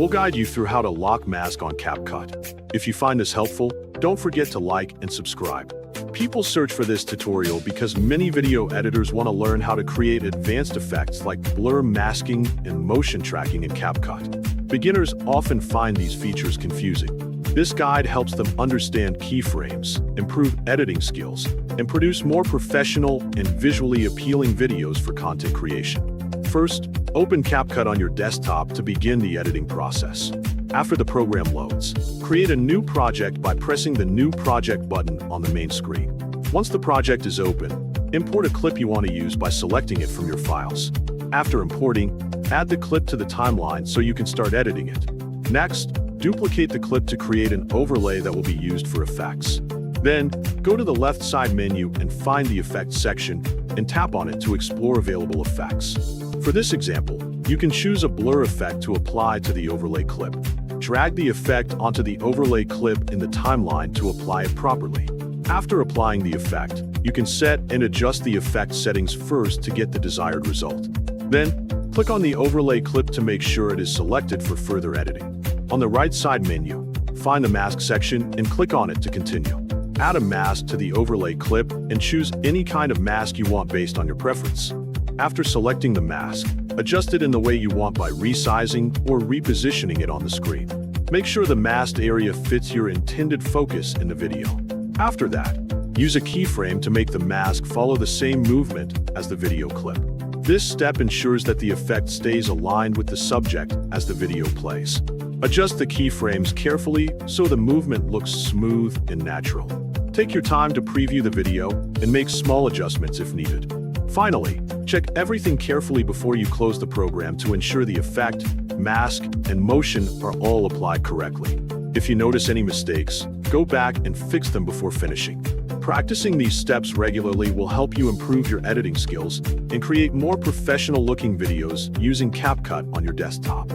We'll guide you through how to lock mask on CapCut. If you find this helpful, don't forget to like and subscribe. People search for this tutorial because many video editors want to learn how to create advanced effects like blur masking and motion tracking in CapCut. Beginners often find these features confusing. This guide helps them understand keyframes, improve editing skills, and produce more professional and visually appealing videos for content creation. First, open CapCut on your desktop to begin the editing process. After the program loads, create a new project by pressing the New Project button on the main screen. Once the project is open, import a clip you want to use by selecting it from your files. After importing, add the clip to the timeline so you can start editing it. Next, duplicate the clip to create an overlay that will be used for effects. Then, go to the left side menu and find the Effects section and tap on it to explore available effects. For this example, you can choose a blur effect to apply to the overlay clip. Drag the effect onto the overlay clip in the timeline to apply it properly. After applying the effect, you can set and adjust the effect settings first to get the desired result. Then, click on the overlay clip to make sure it is selected for further editing. On the right side menu, find the Mask section and click on it to continue. Add a mask to the overlay clip and choose any kind of mask you want based on your preference. After selecting the mask, adjust it in the way you want by resizing or repositioning it on the screen. Make sure the masked area fits your intended focus in the video. After that, use a keyframe to make the mask follow the same movement as the video clip. This step ensures that the effect stays aligned with the subject as the video plays. Adjust the keyframes carefully so the movement looks smooth and natural. Take your time to preview the video and make small adjustments if needed. Finally, check everything carefully before you close the program to ensure the effect, mask, and motion are all applied correctly. If you notice any mistakes, go back and fix them before finishing. Practicing these steps regularly will help you improve your editing skills and create more professional-looking videos using CapCut on your desktop.